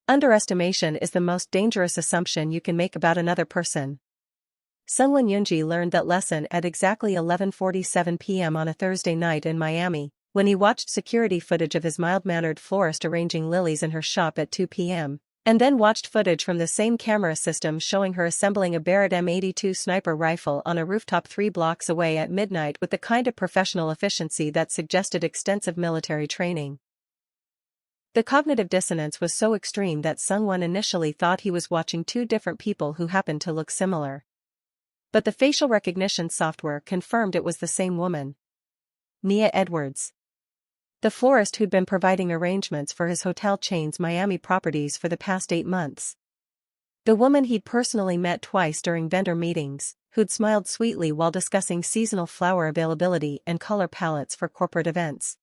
Underestimation is the most dangerous assumption you can make about another person. Seungwon Eunji learned that lesson at exactly 11:47 p.m. on a Thursday night in Miami, when he watched security footage of his mild-mannered florist arranging lilies in her shop at 2 p.m., and then watched footage from the same camera system showing her assembling a BARRETT M82 sniper rifle on a rooftop 3 blocks away at midnight with the kind of professional efficiency that suggested extensive military training. The cognitive dissonance was so extreme that Seungwon initially thought he was watching two different people who happened to look similar. But the facial recognition software confirmed it was the same woman. Nia Edwards, the florist who'd been providing arrangements for his hotel chain's Miami properties for the past 8 months. The woman he'd personally met twice during vendor meetings, who'd smiled sweetly while discussing seasonal flower availability and color palettes for corporate events.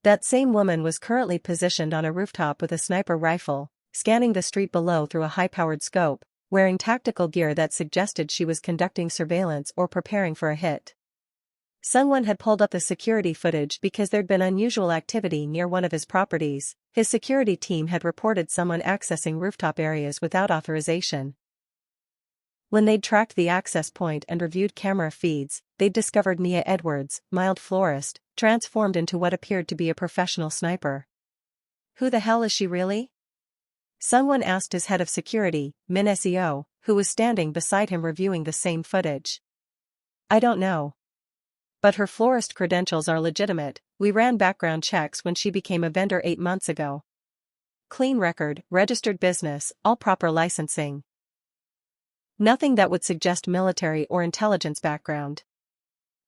That same woman was currently positioned on a rooftop with a sniper rifle, scanning the street below through a high-powered scope, wearing tactical gear that suggested she was conducting surveillance or preparing for a hit. Seungwon had pulled up the security footage because there'd been unusual activity near one of his properties. His security team had reported someone accessing rooftop areas without authorization. When they'd tracked the access point and reviewed camera feeds, they'd discovered Nia Edwards, mild florist, transformed into what appeared to be a professional sniper. Who the hell is she really? Seungwon asked his head of security, Min Seo, who was standing beside him reviewing the same footage. I don't know. But her florist credentials are legitimate. We ran background checks when she became a vendor 8 months ago. Clean record, registered business, all proper licensing. Nothing that would suggest military or intelligence background.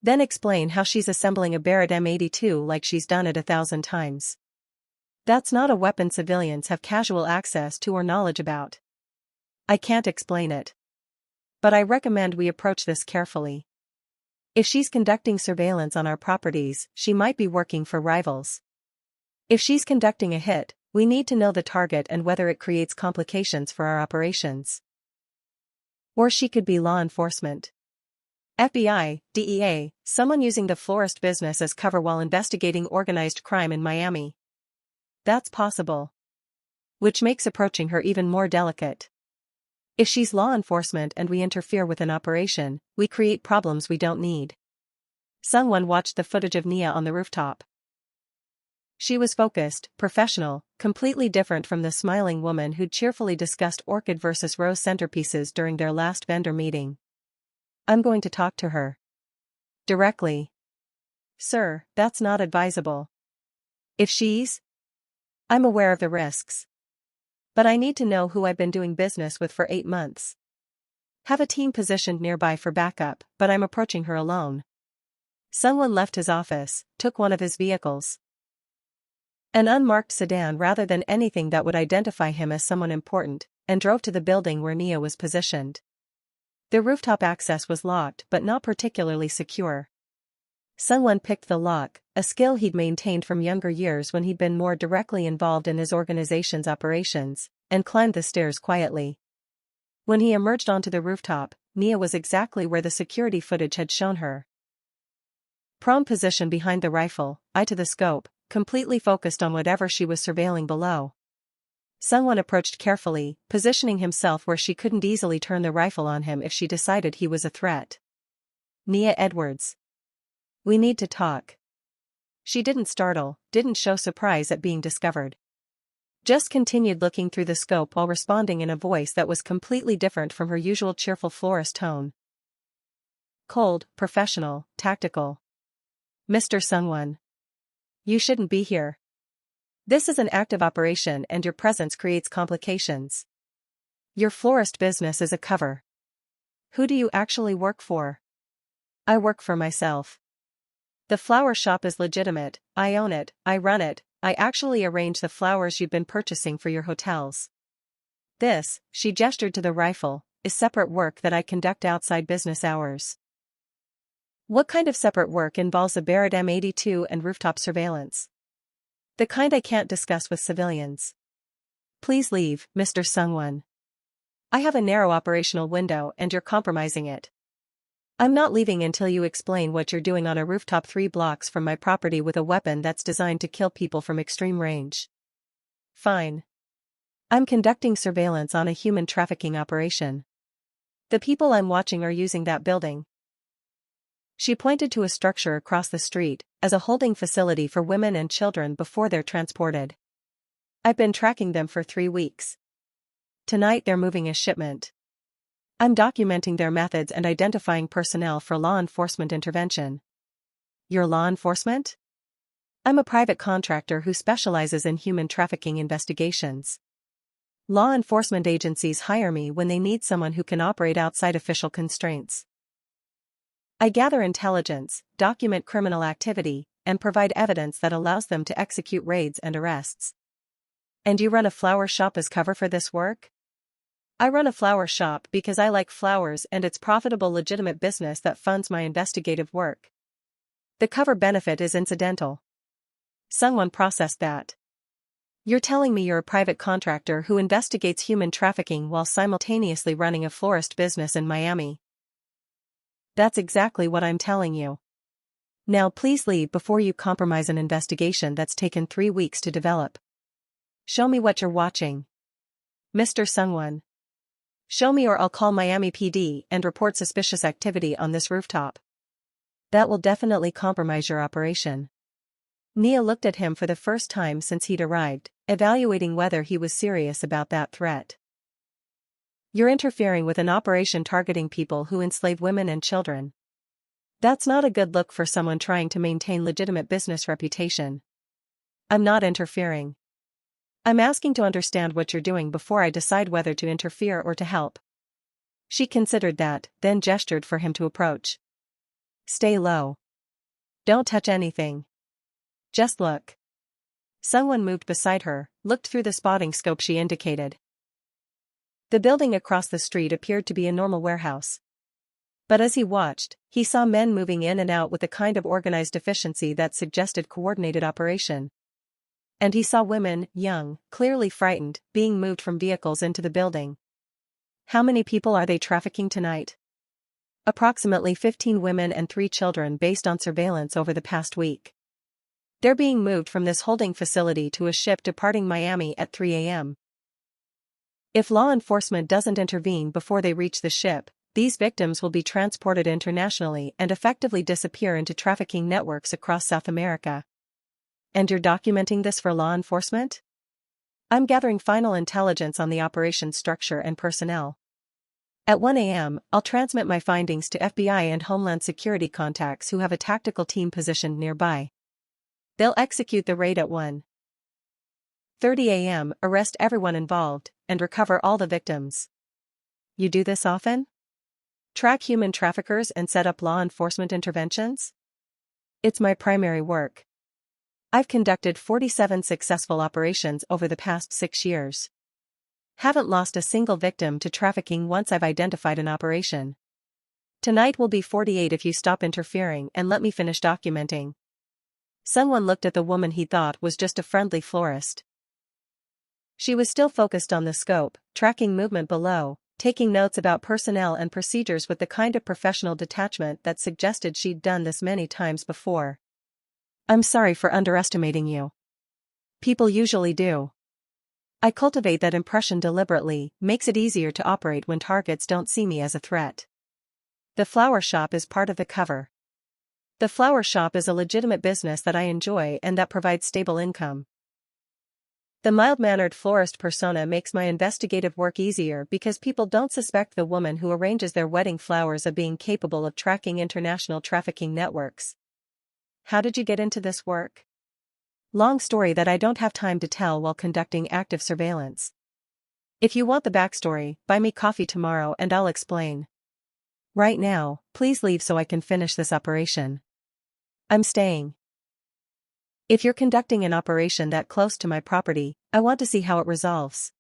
Then explain how she's assembling a BARRETT M82 like she's done it 1,000 times. That's not a weapon civilians have casual access to or knowledge about. I can't explain it. But I recommend we approach this carefully. If she's conducting surveillance on our properties, she might be working for rivals. If she's conducting a hit, we need to know the target and whether it creates complications for our operations. Or she could be law enforcement. FBI, DEA, someone using the florist business as cover while investigating organized crime in Miami. That's possible. Which makes approaching her even more delicate. If she's law enforcement and we interfere with an operation, we create problems we don't need. Seungwon watched the footage of Nia on the rooftop. She was focused, professional, completely different from the smiling woman who'd cheerfully discussed orchid versus rose centerpieces during their last vendor meeting. I'm going to talk to her. Directly. Sir, that's not advisable. If she's... I'm aware of the risks. But I need to know who I've been doing business with for 8 months. Have a team positioned nearby for backup, but I'm approaching her alone. Seungwon left his office, took one of his vehicles. An unmarked sedan rather than anything that would identify him as someone important, and drove to the building where Nia was positioned. The rooftop access was locked but not particularly secure. Seungwon picked the lock, a skill he'd maintained from younger years when he'd been more directly involved in his organization's operations, and climbed the stairs quietly. When he emerged onto the rooftop, Nia was exactly where the security footage had shown her. Prone position behind the rifle, eye to the scope, completely focused on whatever she was surveilling below. Seungwon approached carefully, positioning himself where she couldn't easily turn the rifle on him if she decided he was a threat. Nia Edwards. We need to talk. She didn't startle, didn't show surprise at being discovered. Just continued looking through the scope while responding in a voice that was completely different from her usual cheerful florist tone. Cold, professional, tactical. Mr. Seungwon. You shouldn't be here. This is an active operation and your presence creates complications. Your florist business is a cover. Who do you actually work for? I work for myself. The flower shop is legitimate, I own it, I run it, I actually arrange the flowers you've been purchasing for your hotels. This, she gestured to the rifle, is separate work that I conduct outside business hours. What kind of separate work involves a BARRETT M82 and rooftop surveillance? The kind I can't discuss with civilians. Please leave, Mr. Seungwon. I have a narrow operational window and you're compromising it. I'm not leaving until you explain what you're doing on a rooftop 3 blocks from my property with a weapon that's designed to kill people from extreme range. Fine. I'm conducting surveillance on a human trafficking operation. The people I'm watching are using that building. She pointed to a structure across the street as a holding facility for women and children before they're transported. I've been tracking them for 3 weeks. Tonight they're moving a shipment. I'm documenting their methods and identifying personnel for law enforcement intervention. You're law enforcement? I'm a private contractor who specializes in human trafficking investigations. Law enforcement agencies hire me when they need someone who can operate outside official constraints. I gather intelligence, document criminal activity, and provide evidence that allows them to execute raids and arrests. And you run a flower shop as cover for this work? I run a flower shop because I like flowers and it's profitable legitimate business that funds my investigative work. The cover benefit is incidental. Seungwon processed that. You're telling me you're a private contractor who investigates human trafficking while simultaneously running a florist business in Miami. That's exactly what I'm telling you. Now please leave before you compromise an investigation that's taken 3 weeks to develop. Show me what you're watching. Mr. Seungwon. Show me or I'll call Miami PD and report suspicious activity on this rooftop. That will definitely compromise your operation. Nia looked at him for the first time since he'd arrived, evaluating whether he was serious about that threat. You're interfering with an operation targeting people who enslave women and children. That's not a good look for someone trying to maintain legitimate business reputation. I'm not interfering. I'm asking to understand what you're doing before I decide whether to interfere or to help. She considered that, then gestured for him to approach. Stay low. Don't touch anything. Just look. Someone moved beside her, looked through the spotting scope she indicated. The building across the street appeared to be a normal warehouse. But as he watched, he saw men moving in and out with a kind of organized efficiency that suggested coordinated operation. And he saw women, young, clearly frightened, being moved from vehicles into the building. How many people are they trafficking tonight? Approximately 15 women and 3 children based on surveillance over the past week. They're being moved from this holding facility to a ship departing Miami at 3 a.m. If law enforcement doesn't intervene before they reach the ship, these victims will be transported internationally and effectively disappear into trafficking networks across South America. And you're documenting this for law enforcement? I'm gathering final intelligence on the operation's structure and personnel. At 1 a.m., I'll transmit my findings to FBI and Homeland Security contacts who have a tactical team positioned nearby. They'll execute the raid at 1:30 a.m., arrest everyone involved, and recover all the victims. You do this often? Track human traffickers and set up law enforcement interventions? It's my primary work. I've conducted 47 successful operations over the past 6 years. Haven't lost a single victim to trafficking once I've identified an operation. Tonight will be 48 if you stop interfering and let me finish documenting. Someone looked at the woman he thought was just a friendly florist. She was still focused on the scope, tracking movement below, taking notes about personnel and procedures with the kind of professional detachment that suggested she'd done this many times before. I'm sorry for underestimating you. People usually do. I cultivate that impression deliberately, makes it easier to operate when targets don't see me as a threat. The flower shop is part of the cover. The flower shop is a legitimate business that I enjoy and that provides stable income. The mild-mannered florist persona makes my investigative work easier because people don't suspect the woman who arranges their wedding flowers of being capable of tracking international trafficking networks. How did you get into this work? Long story that I don't have time to tell while conducting active surveillance. If you want the backstory, buy me coffee tomorrow and I'll explain. Right now, please leave so I can finish this operation. I'm staying. If you're conducting an operation that close to my property, I want to see how it resolves.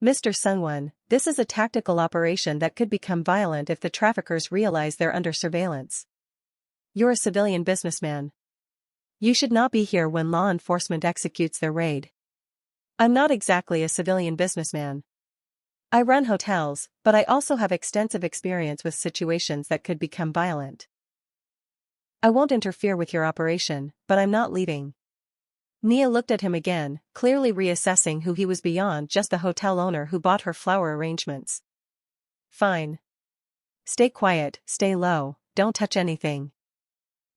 Mr. Seungwon, this is a tactical operation that could become violent if the traffickers realize they're under surveillance. You're a civilian businessman. You should not be here when law enforcement executes their raid. I'm not exactly a civilian businessman. I run hotels, but I also have extensive experience with situations that could become violent. I won't interfere with your operation, but I'm not leaving. Nia looked at him again, clearly reassessing who he was beyond just the hotel owner who bought her flower arrangements. Fine. Stay quiet, stay low, don't touch anything.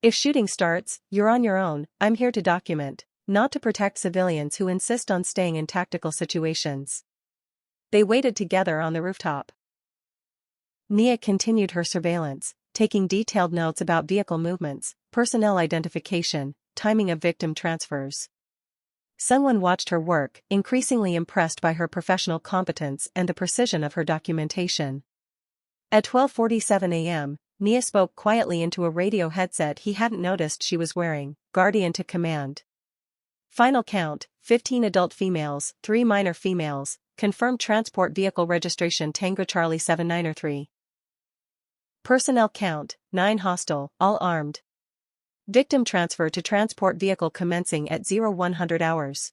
If shooting starts, you're on your own. I'm here to document, not to protect civilians who insist on staying in tactical situations. They waited together on the rooftop. Nia continued her surveillance, taking detailed notes about vehicle movements, personnel identification, timing of victim transfers. Seungwon watched her work, increasingly impressed by her professional competence and the precision of her documentation. At 12:47 a.m., Nia spoke quietly into a radio headset he hadn't noticed she was wearing, Guardian to command. Final count, 15 adult females, 3 minor females, confirmed transport vehicle registration Tango Charlie 7903. Personnel count, 9 hostile, all armed. Victim transfer to transport vehicle commencing at 0100 hours.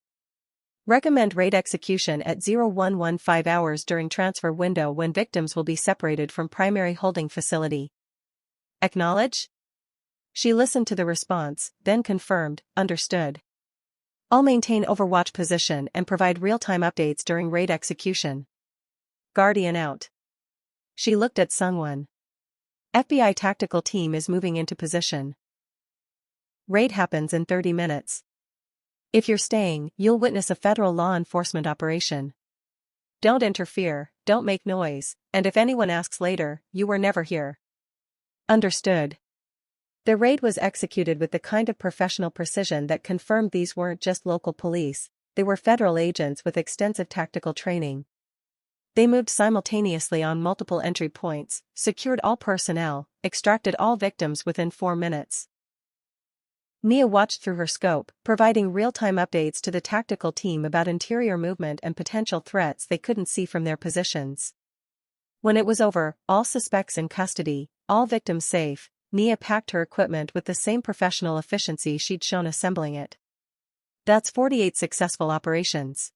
Recommend raid execution at 0115 hours during transfer window when victims will be separated from primary holding facility. Acknowledge? She listened to the response, then confirmed, understood. I'll maintain overwatch position and provide real-time updates during raid execution. Guardian out. She looked at Seungwon. FBI tactical team is moving into position. Raid happens in 30 minutes. If you're staying, you'll witness a federal law enforcement operation. Don't interfere, don't make noise, and if anyone asks later, you were never here. Understood. The raid was executed with the kind of professional precision that confirmed these weren't just local police, they were federal agents with extensive tactical training. They moved simultaneously on multiple entry points, secured all personnel, extracted all victims within 4 minutes. Nia watched through her scope, providing real-time updates to the tactical team about interior movement and potential threats they couldn't see from their positions. When it was over, all suspects in custody, all victims safe, Nia packed her equipment with the same professional efficiency she'd shown assembling it. That's 48 successful operations.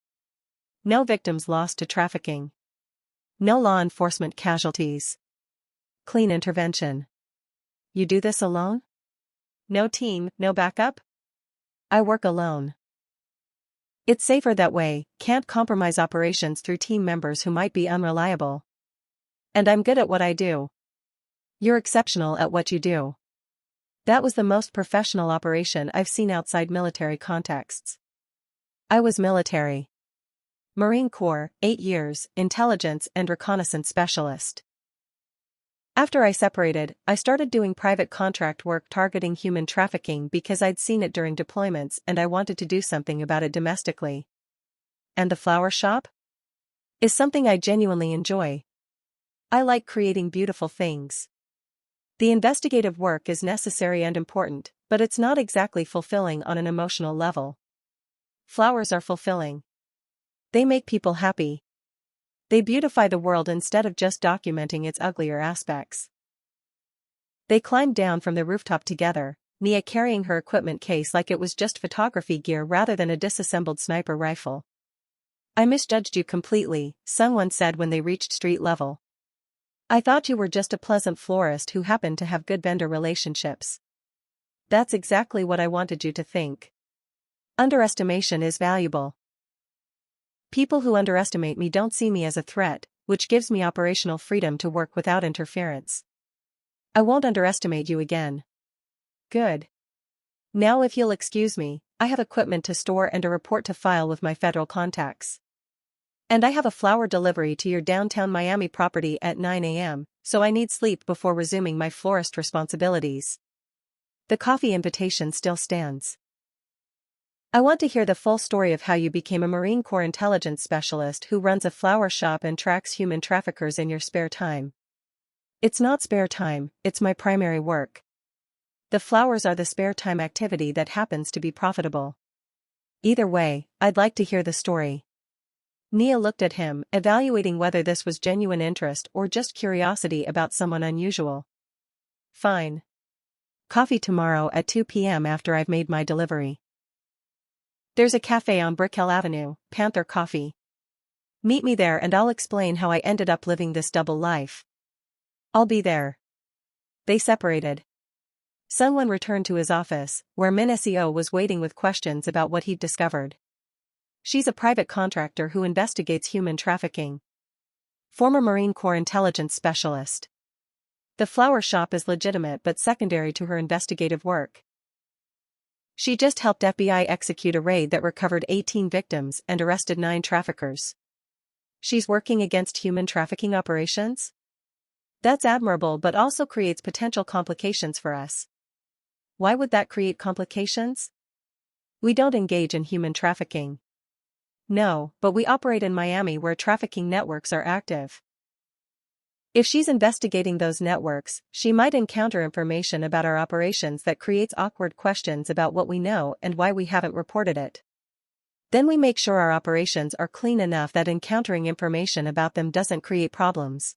No victims lost to trafficking. No law enforcement casualties. Clean intervention. You do this alone? No team, no backup? I work alone. It's safer that way, can't compromise operations through team members who might be unreliable. And I'm good at what I do. You're exceptional at what you do. That was the most professional operation I've seen outside military contexts. I was military. Marine Corps, 8 years, intelligence and reconnaissance specialist. After I separated, I started doing private contract work targeting human trafficking because I'd seen it during deployments and I wanted to do something about it domestically. And the flower shop? Is something I genuinely enjoy. I like creating beautiful things. The investigative work is necessary and important, but it's not exactly fulfilling on an emotional level. Flowers are fulfilling. They make people happy. They beautify the world instead of just documenting its uglier aspects. They climbed down from the rooftop together, Nia carrying her equipment case like it was just photography gear rather than a disassembled sniper rifle. I misjudged you completely, Seungwon said when they reached street level. I thought you were just a pleasant florist who happened to have good vendor relationships. That's exactly what I wanted you to think. Underestimation is valuable. People who underestimate me don't see me as a threat, which gives me operational freedom to work without interference. I won't underestimate you again. Good. Now if you'll excuse me, I have equipment to store and a report to file with my federal contacts. And I have a flower delivery to your downtown Miami property at 9 a.m., so I need sleep before resuming my florist responsibilities. The coffee invitation still stands. I want to hear the full story of how you became a Marine Corps intelligence specialist who runs a flower shop and tracks human traffickers in your spare time. It's not spare time, it's my primary work. The flowers are the spare time activity that happens to be profitable. Either way, I'd like to hear the story. Nia looked at him, evaluating whether this was genuine interest or just curiosity about someone unusual. Fine. Coffee tomorrow at 2 p.m. after I've made my delivery. There's a cafe on Brickell Avenue, Panther Coffee. Meet me there and I'll explain how I ended up living this double life. I'll be there. They separated. Seungwon returned to his office, where Min SEO was waiting with questions about what he'd discovered. She's a private contractor who investigates human trafficking. Former Marine Corps intelligence specialist. The flower shop is legitimate but secondary to her investigative work. She just helped FBI execute a raid that recovered 18 victims and arrested 9 traffickers. She's working against human trafficking operations? That's admirable but also creates potential complications for us. Why would that create complications? We don't engage in human trafficking. No, but we operate in Miami where trafficking networks are active. If she's investigating those networks, she might encounter information about our operations that creates awkward questions about what we know and why we haven't reported it. Then we make sure our operations are clean enough that encountering information about them doesn't create problems.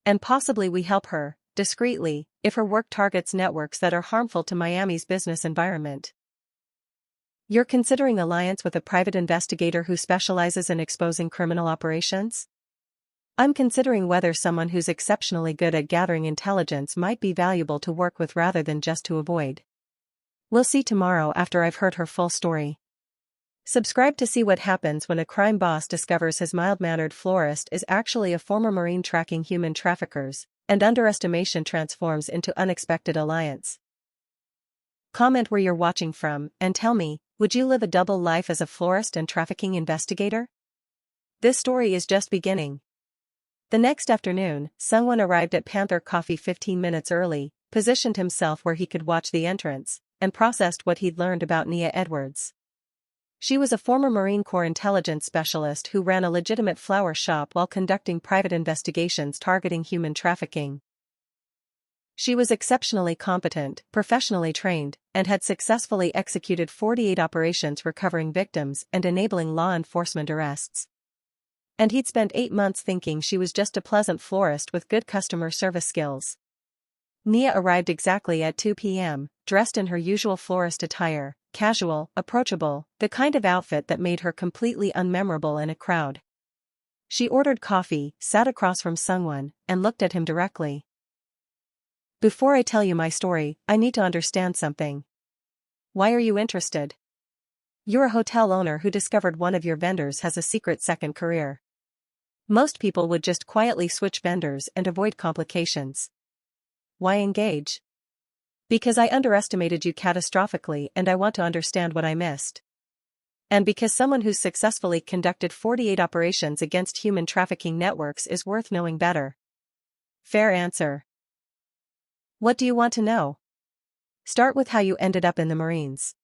And possibly we help her, discreetly, if her work targets networks that are harmful to Miami's business environment. You're considering alliance with a private investigator who specializes in exposing criminal operations? I'm considering whether someone who's exceptionally good at gathering intelligence might be valuable to work with rather than just to avoid. We'll see tomorrow after I've heard her full story. Subscribe to see what happens when a crime boss discovers his mild-mannered florist is actually a former Marine tracking human traffickers, and underestimation transforms into unexpected alliance. Comment where you're watching from, and tell me, would you live a double life as a florist and trafficking investigator? This story is just beginning. The next afternoon, Seungwon arrived at Panther Coffee 15 minutes early, positioned himself where he could watch the entrance, and processed what he'd learned about Nia Edwards. She was a former Marine Corps intelligence specialist who ran a legitimate flower shop while conducting private investigations targeting human trafficking. She was exceptionally competent, professionally trained, and had successfully executed 48 operations recovering victims and enabling law enforcement arrests. And he'd spent 8 months thinking she was just a pleasant florist with good customer service skills. Nia arrived exactly at 2 p.m., dressed in her usual florist attire, casual, approachable, the kind of outfit that made her completely unmemorable in a crowd. She ordered coffee, sat across from Seungwon, and looked at him directly. Before I tell you my story, I need to understand something. Why are you interested? You're a hotel owner who discovered one of your vendors has a secret second career. Most people would just quietly switch vendors and avoid complications. Why engage? Because I underestimated you catastrophically and I want to understand what I missed. And because someone who's successfully conducted 48 operations against human trafficking networks is worth knowing better. Fair answer. What do you want to know? Start with how you ended up in the Marines.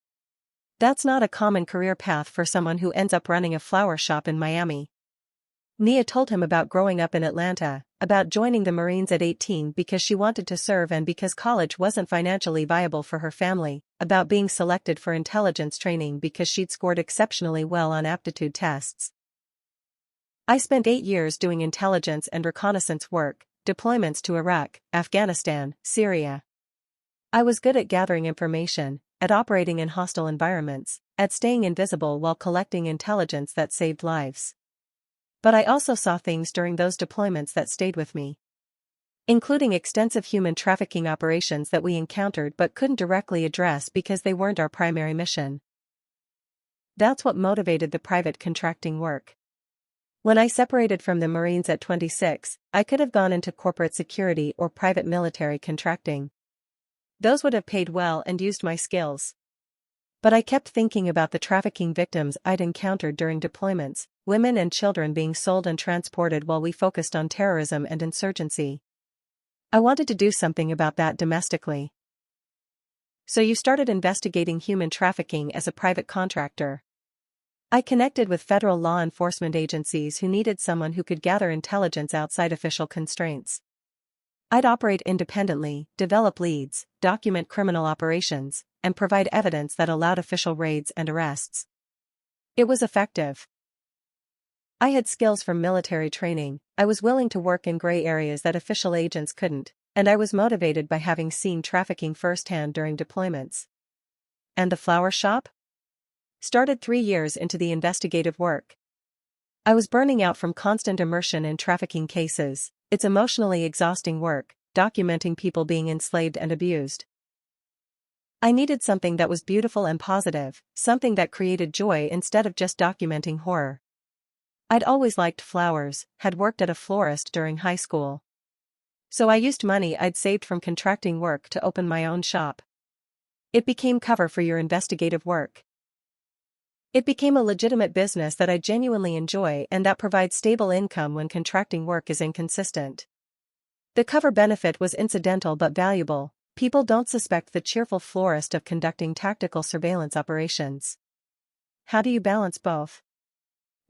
That's not a common career path for someone who ends up running a flower shop in Miami. Nia told him about growing up in Atlanta, about joining the Marines at 18 because she wanted to serve and because college wasn't financially viable for her family, about being selected for intelligence training because she'd scored exceptionally well on aptitude tests. I spent 8 years doing intelligence and reconnaissance work, deployments to Iraq, Afghanistan, Syria. I was good at gathering information, at operating in hostile environments, at staying invisible while collecting intelligence that saved lives. But I also saw things during those deployments that stayed with me. Including extensive human trafficking operations that we encountered but couldn't directly address because they weren't our primary mission. That's what motivated the private contracting work. When I separated from the Marines at 26, I could have gone into corporate security or private military contracting. Those would have paid well and used my skills. But I kept thinking about the trafficking victims I'd encountered during deployments, women and children being sold and transported while we focused on terrorism and insurgency. I wanted to do something about that domestically. So you started investigating human trafficking as a private contractor. I connected with federal law enforcement agencies who needed someone who could gather intelligence outside official constraints. I'd operate independently, develop leads, document criminal operations, and provide evidence that allowed official raids and arrests. It was effective. I had skills from military training, I was willing to work in gray areas that official agents couldn't, and I was motivated by having seen trafficking firsthand during deployments. And the flower shop? Started 3 years into the investigative work. I was burning out from constant immersion in trafficking cases. It's emotionally exhausting work, documenting people being enslaved and abused. I needed something that was beautiful and positive, something that created joy instead of just documenting horror. I'd always liked flowers, had worked at a florist during high school. So I used money I'd saved from contracting work to open my own shop. It became cover for your investigative work. It became a legitimate business that I genuinely enjoy and that provides stable income when contracting work is inconsistent. The cover benefit was incidental but valuable. People don't suspect the cheerful florist of conducting tactical surveillance operations. How do you balance both?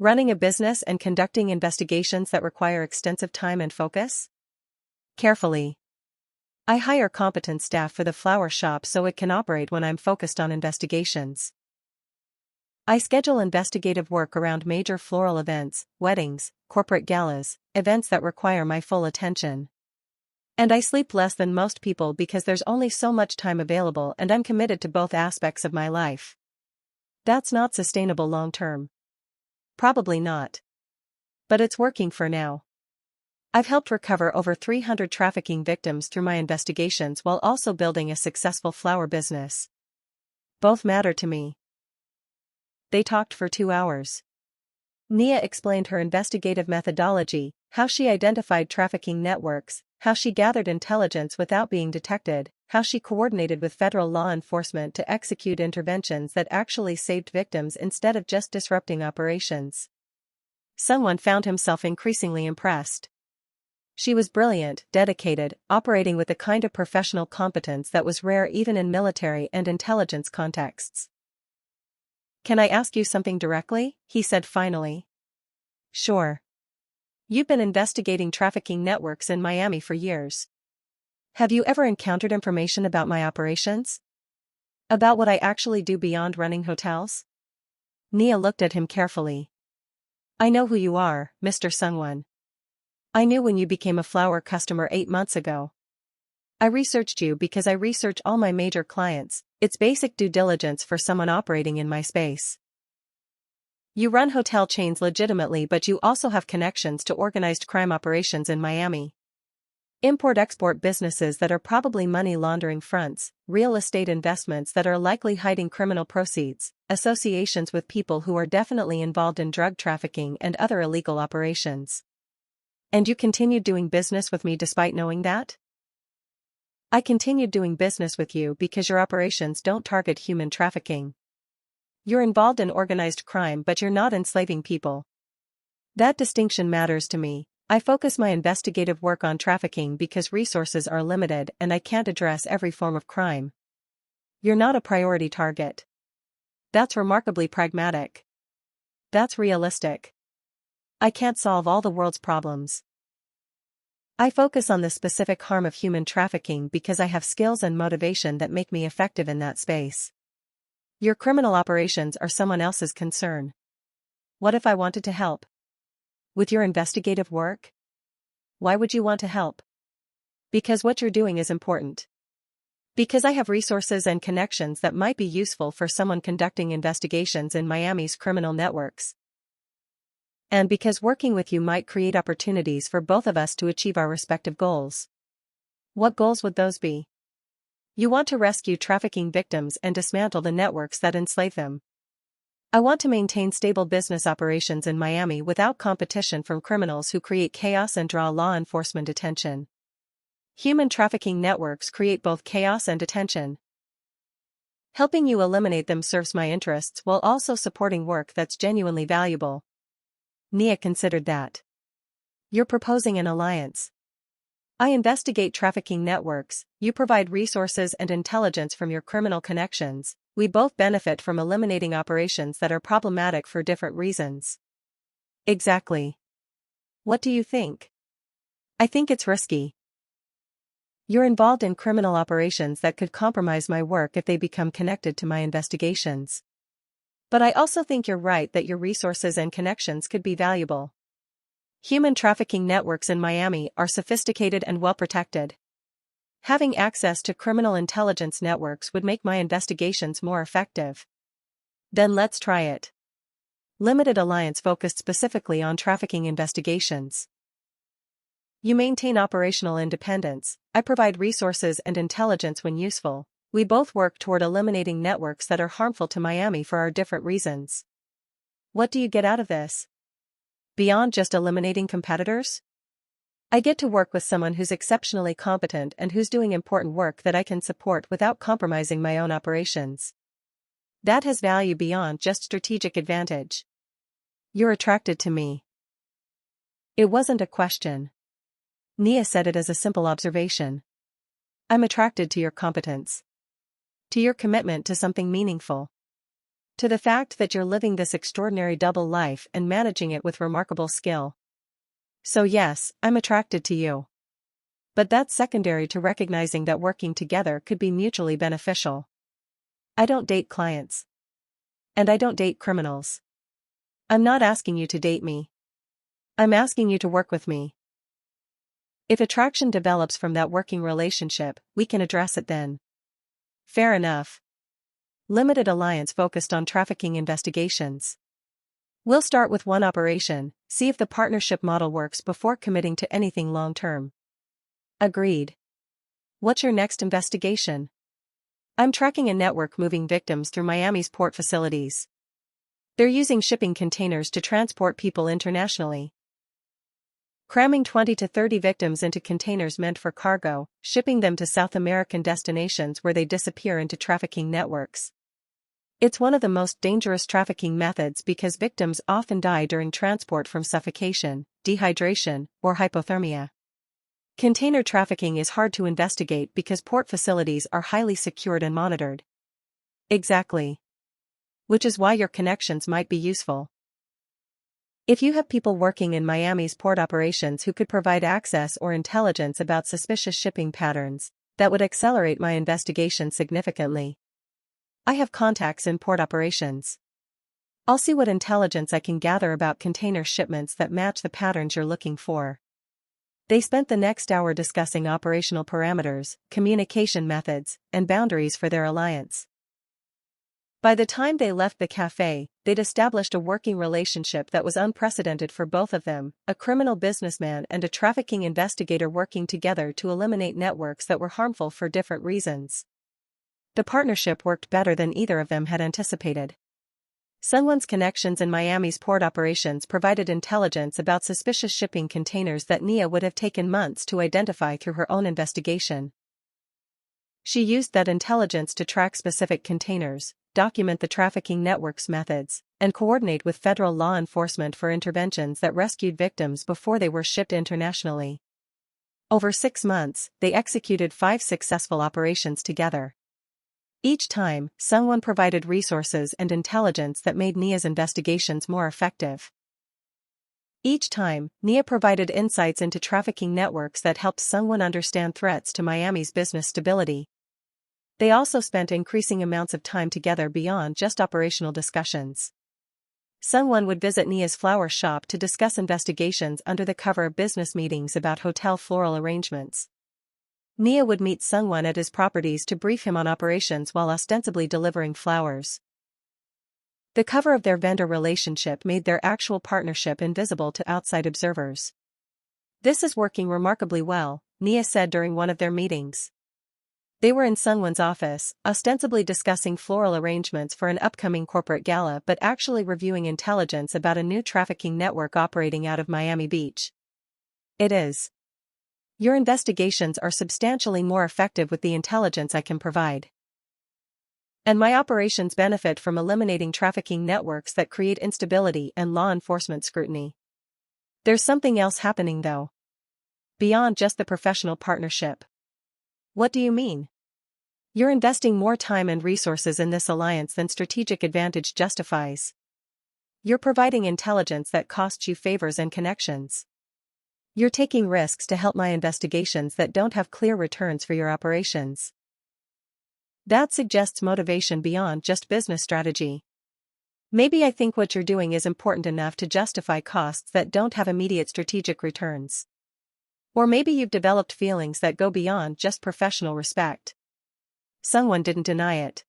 Running a business and conducting investigations that require extensive time and focus? Carefully. I hire competent staff for the flower shop so it can operate when I'm focused on investigations. I schedule investigative work around major floral events, weddings, corporate galas, events that require my full attention. And I sleep less than most people because there's only so much time available and I'm committed to both aspects of my life. That's not sustainable long term. Probably not. But it's working for now. I've helped recover over 300 trafficking victims through my investigations while also building a successful flower business. Both matter to me. They talked for 2 hours. Nia explained her investigative methodology, how she identified trafficking networks, how she gathered intelligence without being detected, how she coordinated with federal law enforcement to execute interventions that actually saved victims instead of just disrupting operations. Seungwon found himself increasingly impressed. She was brilliant, dedicated, operating with the kind of professional competence that was rare even in military and intelligence contexts. "Can I ask you something directly?" he said finally. "Sure. You've been investigating trafficking networks in Miami for years. Have you ever encountered information about my operations? About what I actually do beyond running hotels?" Nia looked at him carefully. "I know who you are, Mr. Seungwon. I knew when you became a flower customer 8 months ago. I researched you because I research all my major clients. It's basic due diligence for someone operating in my space. You run hotel chains legitimately, but you also have connections to organized crime operations in Miami. Import-export businesses that are probably money laundering fronts, real estate investments that are likely hiding criminal proceeds, associations with people who are definitely involved in drug trafficking and other illegal operations. And you continued doing business with me despite knowing that?" "I continued doing business with you because your operations don't target human trafficking. You're involved in organized crime, but you're not enslaving people. That distinction matters to me. I focus my investigative work on trafficking because resources are limited and I can't address every form of crime. You're not a priority target. That's remarkably pragmatic. That's realistic. I can't solve all the world's problems. I focus on the specific harm of human trafficking because I have skills and motivation that make me effective in that space. Your criminal operations are someone else's concern. What if I wanted to help? With your investigative work? Why would you want to help? Because what you're doing is important. Because I have resources and connections that might be useful for someone conducting investigations in Miami's criminal networks. And because working with you might create opportunities for both of us to achieve our respective goals. What goals would those be? You want to rescue trafficking victims and dismantle the networks that enslave them. I want to maintain stable business operations in Miami without competition from criminals who create chaos and draw law enforcement attention. Human trafficking networks create both chaos and attention. Helping you eliminate them serves my interests while also supporting work that's genuinely valuable." Nia considered that. "You're proposing an alliance. I investigate trafficking networks, you provide resources and intelligence from your criminal connections. We both benefit from eliminating operations that are problematic for different reasons." "Exactly. What do you think?" "I think it's risky. You're involved in criminal operations that could compromise my work if they become connected to my investigations. But I also think you're right that your resources and connections could be valuable. Human trafficking networks in Miami are sophisticated and well protected. Having access to criminal intelligence networks would make my investigations more effective. Then let's try it. Limited alliance focused specifically on trafficking investigations. You maintain operational independence. I provide resources and intelligence when useful. We both work toward eliminating networks that are harmful to Miami for our different reasons. What do you get out of this? Beyond just eliminating competitors? I get to work with someone who's exceptionally competent and who's doing important work that I can support without compromising my own operations. That has value beyond just strategic advantage. You're attracted to me. It wasn't a question. Nia said it as a simple observation. I'm attracted to your competence. To your commitment to something meaningful. To the fact that you're living this extraordinary double life and managing it with remarkable skill. So yes, I'm attracted to you. But that's secondary to recognizing that working together could be mutually beneficial. I don't date clients. And I don't date criminals. I'm not asking you to date me. I'm asking you to work with me. If attraction develops from that working relationship, we can address it then. Fair enough. Limited alliance focused on trafficking investigations. We'll start with one operation, see if the partnership model works before committing to anything long-term. Agreed. What's your next investigation? I'm tracking a network moving victims through Miami's port facilities. They're using shipping containers to transport people internationally. Cramming 20 to 30 victims into containers meant for cargo, shipping them to South American destinations where they disappear into trafficking networks. It's one of the most dangerous trafficking methods because victims often die during transport from suffocation, dehydration, or hypothermia. Container trafficking is hard to investigate because port facilities are highly secured and monitored. Exactly. Which is why your connections might be useful. If you have people working in Miami's port operations who could provide access or intelligence about suspicious shipping patterns, that would accelerate my investigation significantly. I have contacts in port operations. I'll see what intelligence I can gather about container shipments that match the patterns you're looking for. They spent the next hour discussing operational parameters, communication methods, and boundaries for their alliance. By the time they left the cafe, they'd established a working relationship that was unprecedented for both of them, a criminal businessman and a trafficking investigator working together to eliminate networks that were harmful for different reasons. The partnership worked better than either of them had anticipated. Seungwon's connections in Miami's port operations provided intelligence about suspicious shipping containers that Nia would have taken months to identify through her own investigation. She used that intelligence to track specific containers, document the trafficking network's methods, and coordinate with federal law enforcement for interventions that rescued victims before they were shipped internationally. Over 6 months, they executed 5 successful operations together. Each time, Seungwon provided resources and intelligence that made Nia's investigations more effective. Each time, Nia provided insights into trafficking networks that helped Seungwon understand threats to Miami's business stability. They also spent increasing amounts of time together beyond just operational discussions. Seungwon would visit Nia's flower shop to discuss investigations under the cover of business meetings about hotel floral arrangements. Nia would meet Seungwon at his properties to brief him on operations while ostensibly delivering flowers. The cover of their vendor relationship made their actual partnership invisible to outside observers. "This is working remarkably well," Nia said during one of their meetings. They were in Seungwon's office, ostensibly discussing floral arrangements for an upcoming corporate gala but actually reviewing intelligence about a new trafficking network operating out of Miami Beach. "It is. Your investigations are substantially more effective with the intelligence I can provide. And my operations benefit from eliminating trafficking networks that create instability and law enforcement scrutiny. There's something else happening though. Beyond just the professional partnership." "What do you mean?" "You're investing more time and resources in this alliance than strategic advantage justifies. You're providing intelligence that costs you favors and connections. You're taking risks to help my investigations that don't have clear returns for your operations. That suggests motivation beyond just business strategy. Maybe I think what you're doing is important enough to justify costs that don't have immediate strategic returns. Or maybe you've developed feelings that go beyond just professional respect." Seungwon didn't deny it.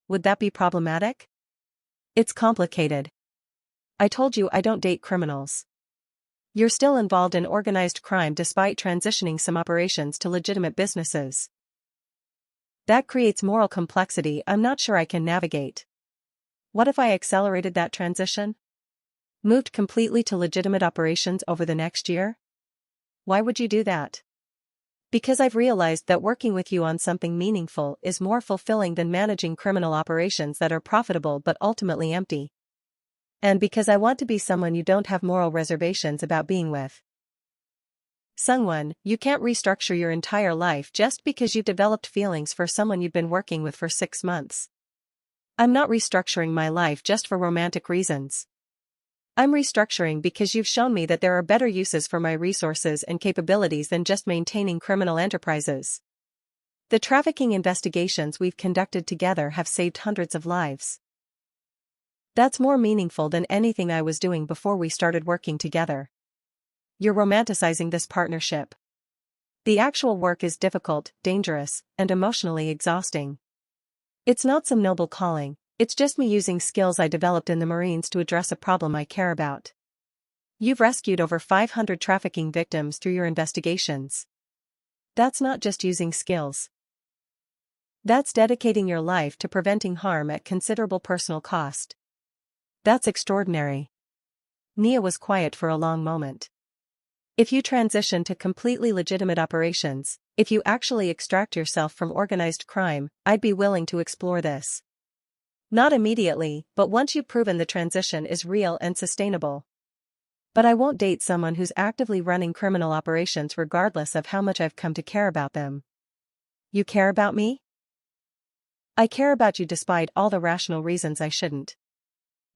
"Would that be problematic?" "It's complicated. I told you I don't date criminals. You're still involved in organized crime despite transitioning some operations to legitimate businesses. That creates moral complexity I'm not sure I can navigate. What if I accelerated that transition? Moved completely to legitimate operations over the next year? Why would you do that? Because I've realized that working with you on something meaningful is more fulfilling than managing criminal operations that are profitable but ultimately empty. And because I want to be someone you don't have moral reservations about being with. Seungwon, you can't restructure your entire life just because you've developed feelings for someone you've been working with for 6 months. I'm not restructuring my life just for romantic reasons. I'm restructuring because you've shown me that there are better uses for my resources and capabilities than just maintaining criminal enterprises. The trafficking investigations we've conducted together have saved hundreds of lives. That's more meaningful than anything I was doing before we started working together. You're romanticizing this partnership. The actual work is difficult, dangerous, and emotionally exhausting. It's not some noble calling. It's just me using skills I developed in the Marines to address a problem I care about. You've rescued over 500 trafficking victims through your investigations. That's not just using skills. That's dedicating your life to preventing harm at considerable personal cost. That's extraordinary. Nia was quiet for a long moment. If you transition to completely legitimate operations, if you actually extract yourself from organized crime, I'd be willing to explore this. Not immediately, but once you've proven the transition is real and sustainable. But I won't date someone who's actively running criminal operations regardless of how much I've come to care about them. You care about me? I care about you despite all the rational reasons I shouldn't.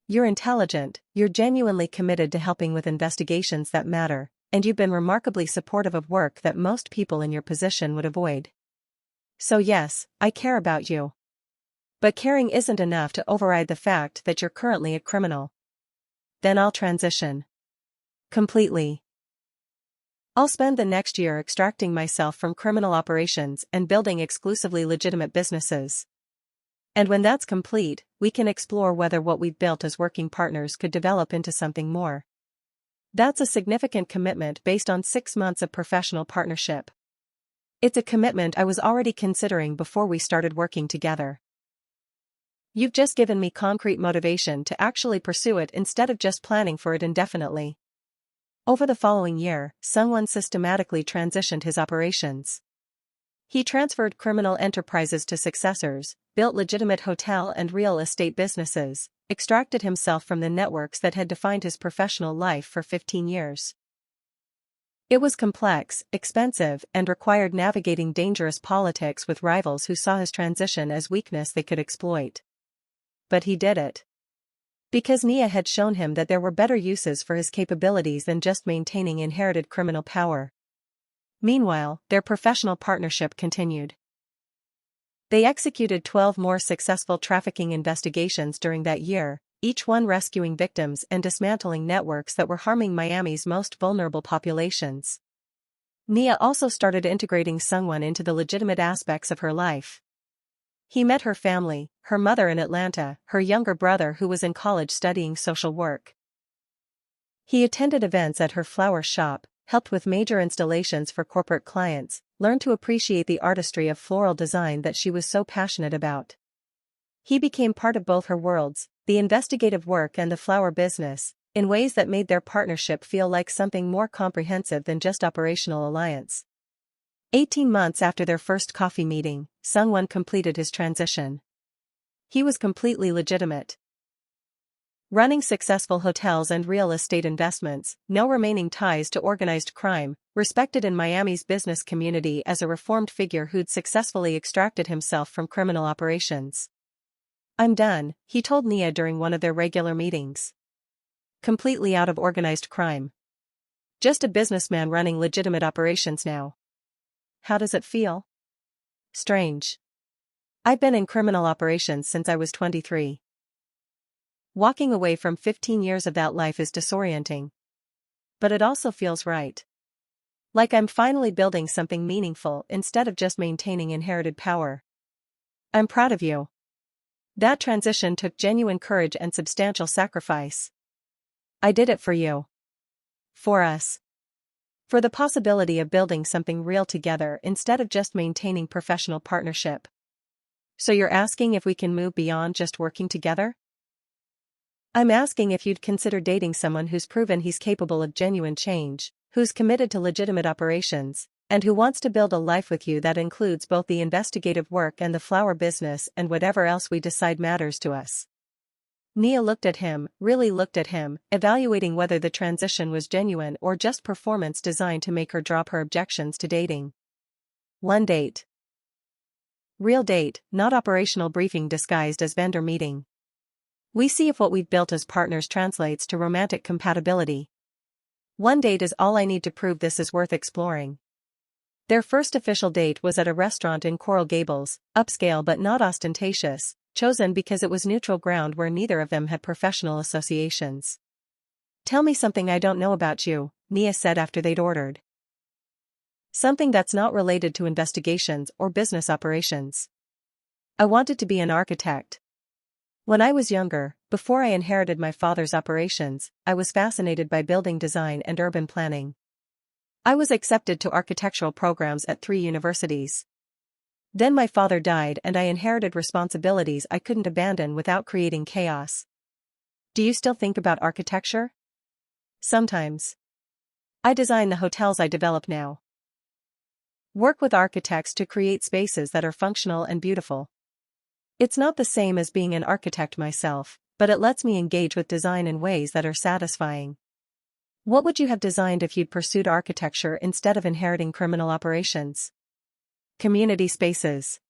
You're intelligent, you're genuinely committed to helping with investigations that matter, and you've been remarkably supportive of work that most people in your position would avoid. So yes, I care about you. But caring isn't enough to override the fact that you're currently a criminal. Then I'll transition. Completely. I'll spend the next year extracting myself from criminal operations and building exclusively legitimate businesses. And when that's complete, we can explore whether what we've built as working partners could develop into something more. That's a significant commitment based on 6 months of professional partnership. It's a commitment I was already considering before we started working together. You've just given me concrete motivation to actually pursue it instead of just planning for it indefinitely. Over the following year, Seungwon systematically transitioned his operations. He transferred criminal enterprises to successors, built legitimate hotel and real estate businesses, extracted himself from the networks that had defined his professional life for 15 years. It was complex, expensive, and required navigating dangerous politics with rivals who saw his transition as weakness they could exploit. But he did it. Because Nia had shown him that there were better uses for his capabilities than just maintaining inherited criminal power. Meanwhile, their professional partnership continued. They executed 12 more successful trafficking investigations during that year, each one rescuing victims and dismantling networks that were harming Miami's most vulnerable populations. Nia also started integrating Seungwon into the legitimate aspects of her life. He met her family, her mother in Atlanta, her younger brother who was in college studying social work. He attended events at her flower shop, helped with major installations for corporate clients, learned to appreciate the artistry of floral design that she was so passionate about. He became part of both her worlds, the investigative work and the flower business, in ways that made their partnership feel like something more comprehensive than just operational alliance. 18 months after their first coffee meeting, Seungwon completed his transition. He was completely legitimate. Running successful hotels and real estate investments, no remaining ties to organized crime, respected in Miami's business community as a reformed figure who'd successfully extracted himself from criminal operations. I'm done, he told Nia during one of their regular meetings. Completely out of organized crime. Just a businessman running legitimate operations now. How does it feel? Strange. I've been in criminal operations since I was 23. Walking away from 15 years of that life is disorienting. But it also feels right. Like I'm finally building something meaningful instead of just maintaining inherited power. I'm proud of you. That transition took genuine courage and substantial sacrifice. I did it for you. For us. For the possibility of building something real together instead of just maintaining professional partnership. So you're asking if we can move beyond just working together? I'm asking if you'd consider dating someone who's proven he's capable of genuine change, who's committed to legitimate operations, and who wants to build a life with you that includes both the investigative work and the flower business and whatever else we decide matters to us. Nia looked at him, really looked at him, evaluating whether the transition was genuine or just performance designed to make her drop her objections to dating. One date. Real date, not operational briefing disguised as vendor meeting. We see if what we've built as partners translates to romantic compatibility. One date is all I need to prove this is worth exploring. Their first official date was at a restaurant in Coral Gables, upscale but not ostentatious, chosen because it was neutral ground where neither of them had professional associations. Tell me something I don't know about you, Nia said after they'd ordered. Something that's not related to investigations or business operations. I wanted to be an architect. When I was younger, before I inherited my father's operations, I was fascinated by building design and urban planning. I was accepted to architectural programs at 3 universities. Then my father died and I inherited responsibilities I couldn't abandon without creating chaos. Do you still think about architecture? Sometimes. I design the hotels I develop now. Work with architects to create spaces that are functional and beautiful. It's not the same as being an architect myself, but it lets me engage with design in ways that are satisfying. What would you have designed if you'd pursued architecture instead of inheriting criminal operations? Community spaces.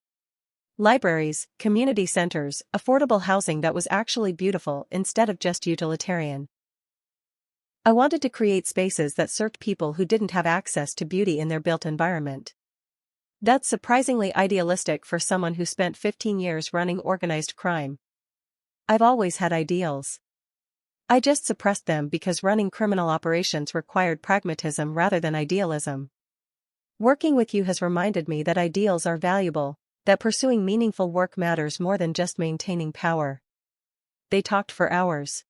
Libraries, community centers, affordable housing that was actually beautiful instead of just utilitarian. I wanted to create spaces that served people who didn't have access to beauty in their built environment. That's surprisingly idealistic for someone who spent 15 years running organized crime. I've always had ideals. I just suppressed them because running criminal operations required pragmatism rather than idealism. Working with you has reminded me that ideals are valuable, that pursuing meaningful work matters more than just maintaining power. They talked for hours.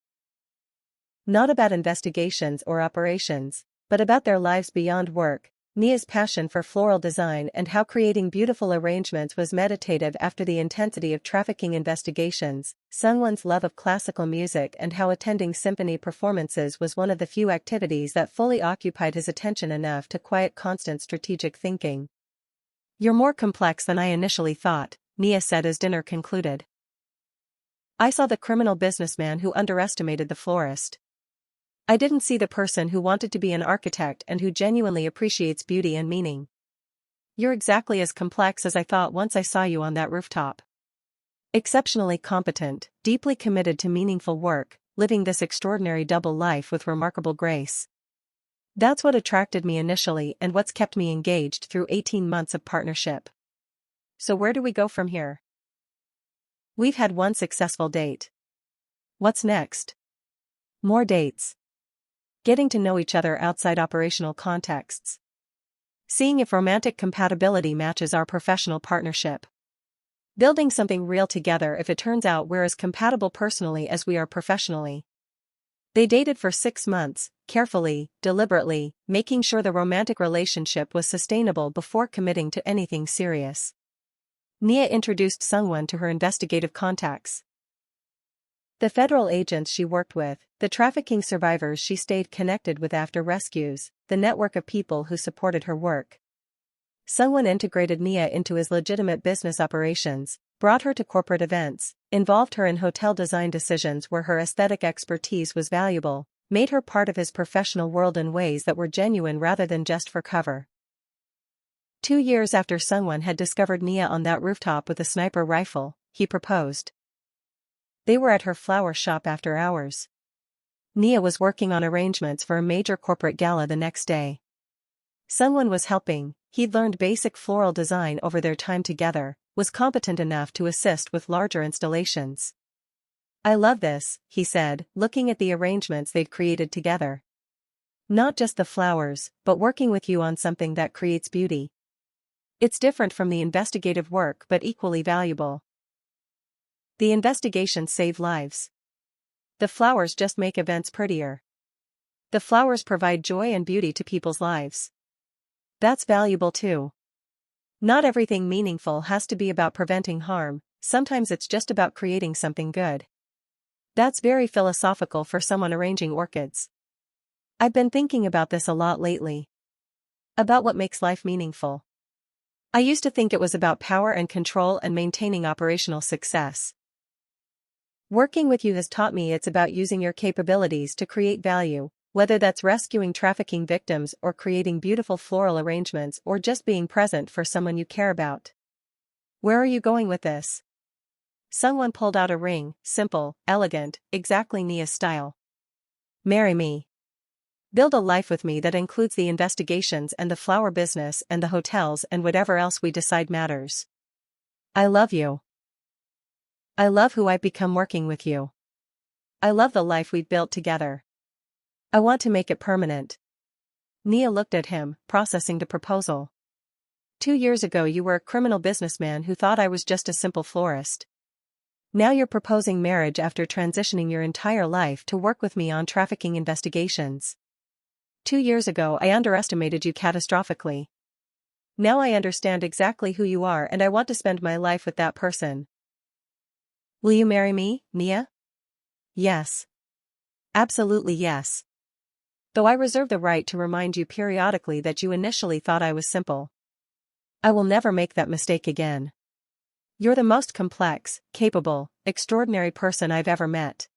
Not about investigations or operations, but about their lives beyond work. Nia's passion for floral design and how creating beautiful arrangements was meditative after the intensity of trafficking investigations, Seungwon's love of classical music and how attending symphony performances was one of the few activities that fully occupied his attention enough to quiet constant strategic thinking. You're more complex than I initially thought, Nia said as dinner concluded. I saw the criminal businessman who underestimated the florist. I didn't see the person who wanted to be an architect and who genuinely appreciates beauty and meaning. You're exactly as complex as I thought once I saw you on that rooftop. Exceptionally competent, deeply committed to meaningful work, living this extraordinary double life with remarkable grace. That's what attracted me initially and what's kept me engaged through 18 months of partnership. So where do we go from here? We've had one successful date. What's next? More dates. Getting to know each other outside operational contexts. Seeing if romantic compatibility matches our professional partnership. Building something real together if it turns out we're as compatible personally as we are professionally. They dated for 6 months, carefully, deliberately, making sure the romantic relationship was sustainable before committing to anything serious. Nia introduced Seungwon to her investigative contacts. The federal agents she worked with, the trafficking survivors she stayed connected with after rescues, the network of people who supported her work. Seungwon integrated Nia into his legitimate business operations, brought her to corporate events, involved her in hotel design decisions where her aesthetic expertise was valuable, made her part of his professional world in ways that were genuine rather than just for cover. 2 years after Seungwon had discovered Nia on that rooftop with a sniper rifle, he proposed. They were at her flower shop after hours. Nia was working on arrangements for a major corporate gala the next day. Seungwon was helping. He'd learned basic floral design over their time together, was competent enough to assist with larger installations. I love this, he said, looking at the arrangements they'd created together. Not just the flowers, but working with you on something that creates beauty. It's different from the investigative work but equally valuable. The investigations save lives. The flowers just make events prettier. The flowers provide joy and beauty to people's lives. That's valuable too. Not everything meaningful has to be about preventing harm, sometimes it's just about creating something good. That's very philosophical for someone arranging orchids. I've been thinking about this a lot lately. About what makes life meaningful. I used to think it was about power and control and maintaining operational success. Working with you has taught me it's about using your capabilities to create value, whether that's rescuing trafficking victims or creating beautiful floral arrangements or just being present for someone you care about. Where are you going with this? Seungwon pulled out a ring, simple, elegant, exactly Nia's style. Marry me. Build a life with me that includes the investigations and the flower business and the hotels and whatever else we decide matters. I love you. I love who I've become working with you. I love the life we've built together. I want to make it permanent. Nia looked at him, processing the proposal. 2 years ago you were a criminal businessman who thought I was just a simple florist. Now you're proposing marriage after transitioning your entire life to work with me on trafficking investigations. 2 years ago I underestimated you catastrophically. Now I understand exactly who you are and I want to spend my life with that person. Will you marry me, Nia? Yes. Absolutely yes. Though I reserve the right to remind you periodically that you initially thought I was simple. I will never make that mistake again. You're the most complex, capable, extraordinary person I've ever met.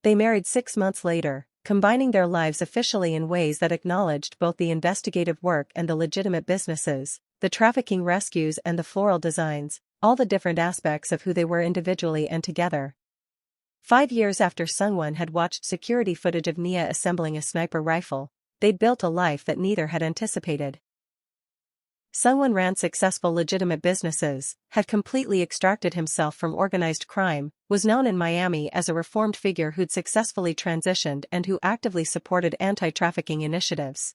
They married 6 months later, combining their lives officially in ways that acknowledged both the investigative work and the legitimate businesses, the trafficking rescues and the floral designs, all the different aspects of who they were individually and together. 5 years after Seungwon had watched security footage of Nia assembling a sniper rifle, they'd built a life that neither had anticipated. Seungwon ran successful legitimate businesses, had completely extracted himself from organized crime, was known in Miami as a reformed figure who'd successfully transitioned and who actively supported anti-trafficking initiatives.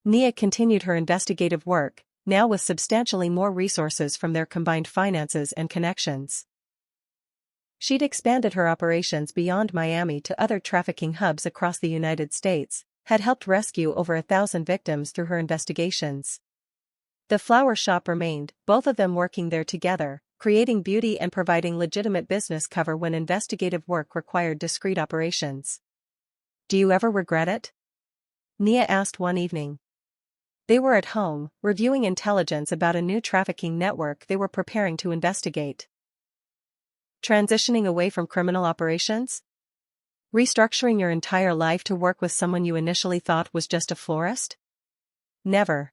Nia continued her investigative work, now with substantially more resources from their combined finances and connections. She'd expanded her operations beyond Miami to other trafficking hubs across the United States, had helped rescue over 1,000 victims through her investigations. The flower shop remained, both of them working there together, creating beauty and providing legitimate business cover when investigative work required discreet operations. Do you ever regret it? Nia asked one evening. They were at home, reviewing intelligence about a new trafficking network they were preparing to investigate. Transitioning away from criminal operations? Restructuring your entire life to work with someone you initially thought was just a florist? Never.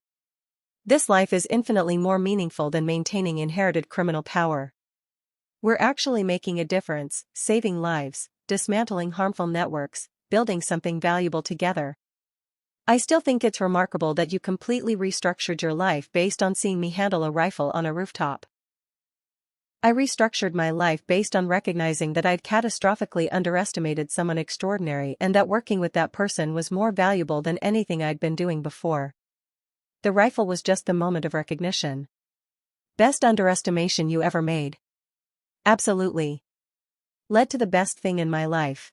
This life is infinitely more meaningful than maintaining inherited criminal power. We're actually making a difference, saving lives, dismantling harmful networks, building something valuable together. I still think it's remarkable that you completely restructured your life based on seeing me handle a rifle on a rooftop. I restructured my life based on recognizing that I'd catastrophically underestimated someone extraordinary and that working with that person was more valuable than anything I'd been doing before. The rifle was just the moment of recognition. Best underestimation you ever made. Absolutely. Led to the best thing in my life.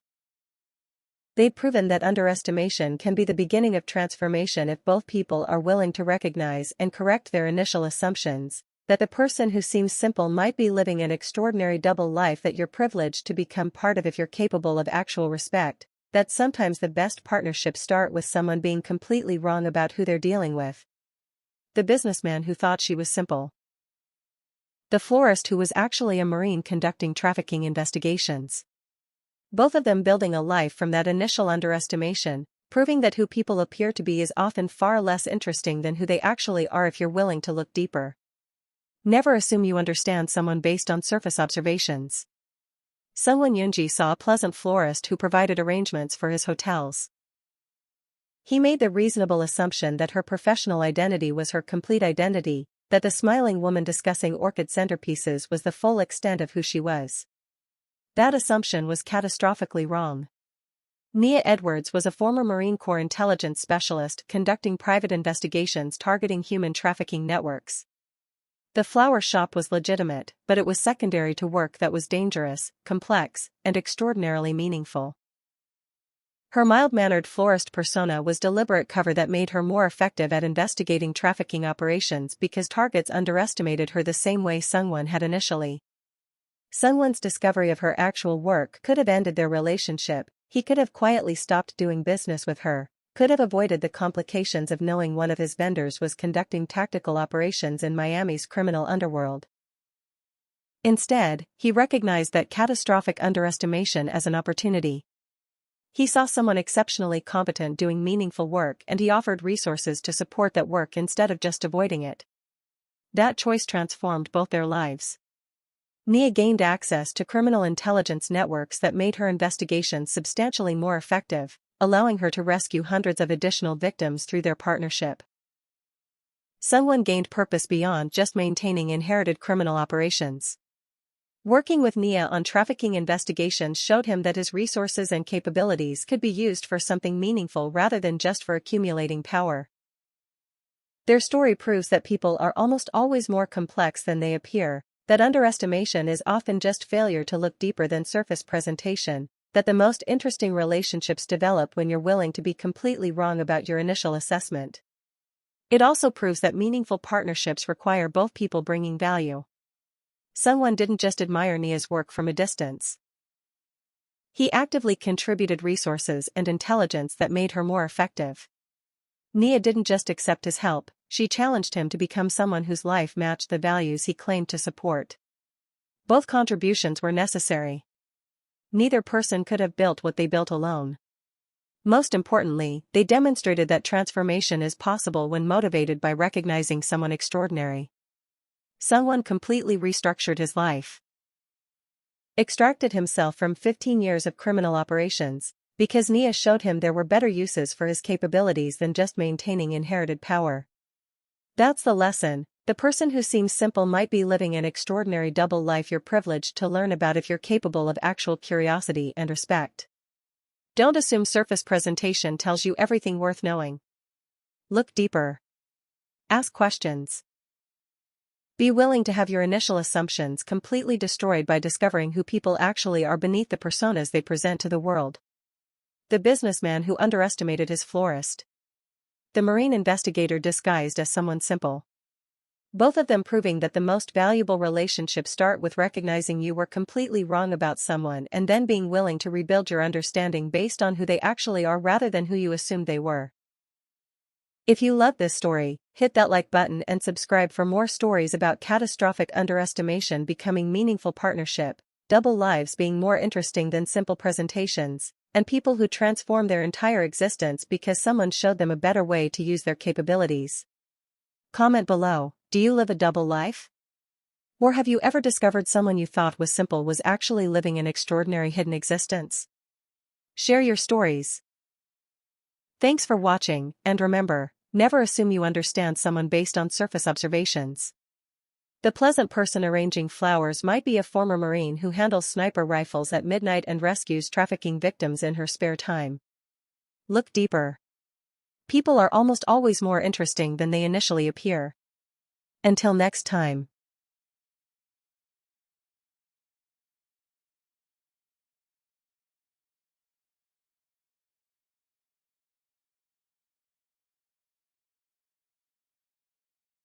They'd proven that underestimation can be the beginning of transformation if both people are willing to recognize and correct their initial assumptions, that the person who seems simple might be living an extraordinary double life that you're privileged to become part of if you're capable of actual respect, that sometimes the best partnerships start with someone being completely wrong about who they're dealing with. The businessman who thought she was simple. The florist who was actually a Marine conducting trafficking investigations. Both of them building a life from that initial underestimation, proving that who people appear to be is often far less interesting than who they actually are if you're willing to look deeper. Never assume you understand someone based on surface observations. Seungwon Eunji saw a pleasant florist who provided arrangements for his hotels. He made the reasonable assumption that her professional identity was her complete identity, that the smiling woman discussing orchid centerpieces was the full extent of who she was. That assumption was catastrophically wrong. Nia Edwards was a former Marine Corps intelligence specialist conducting private investigations targeting human trafficking networks. The flower shop was legitimate, but it was secondary to work that was dangerous, complex, and extraordinarily meaningful. Her mild-mannered florist persona was deliberate cover that made her more effective at investigating trafficking operations because targets underestimated her the same way Seungwon had initially. Seungwon's discovery of her actual work could have ended their relationship. He could have quietly stopped doing business with her, could have avoided the complications of knowing one of his vendors was conducting tactical operations in Miami's criminal underworld. Instead, he recognized that catastrophic underestimation as an opportunity. He saw someone exceptionally competent doing meaningful work and he offered resources to support that work instead of just avoiding it. That choice transformed both their lives. Nia gained access to criminal intelligence networks that made her investigations substantially more effective, allowing her to rescue hundreds of additional victims through their partnership. Seungwon gained purpose beyond just maintaining inherited criminal operations. Working with Nia on trafficking investigations showed him that his resources and capabilities could be used for something meaningful rather than just for accumulating power. Their story proves that people are almost always more complex than they appear, that underestimation is often just failure to look deeper than surface presentation, that the most interesting relationships develop when you're willing to be completely wrong about your initial assessment. It also proves that meaningful partnerships require both people bringing value. Seungwon didn't just admire Nia's work from a distance. He actively contributed resources and intelligence that made her more effective. Nia didn't just accept his help, she challenged him to become someone whose life matched the values he claimed to support. Both contributions were necessary. Neither person could have built what they built alone. Most importantly, they demonstrated that transformation is possible when motivated by recognizing someone extraordinary. Seungwon completely restructured his life. Extracted himself from 15 years of criminal operations, because Nia showed him there were better uses for his capabilities than just maintaining inherited power. That's the lesson. The person who seems simple might be living an extraordinary double life you're privileged to learn about if you're capable of actual curiosity and respect. Don't assume surface presentation tells you everything worth knowing. Look deeper. Ask questions. Be willing to have your initial assumptions completely destroyed by discovering who people actually are beneath the personas they present to the world. The businessman who underestimated his florist. The marine investigator disguised as someone simple. Both of them proving that the most valuable relationships start with recognizing you were completely wrong about someone and then being willing to rebuild your understanding based on who they actually are rather than who you assumed they were. If you love this story, hit that like button and subscribe for more stories about catastrophic underestimation becoming meaningful partnership, double lives being more interesting than simple presentations, and people who transform their entire existence because someone showed them a better way to use their capabilities. Comment below, do you live a double life? Or have you ever discovered someone you thought was simple was actually living an extraordinary hidden existence? Share your stories. Thanks for watching, and remember, never assume you understand someone based on surface observations. The pleasant person arranging flowers might be a former Marine who handles sniper rifles at midnight and rescues trafficking victims in her spare time. Look deeper. People are almost always more interesting than they initially appear. Until next time.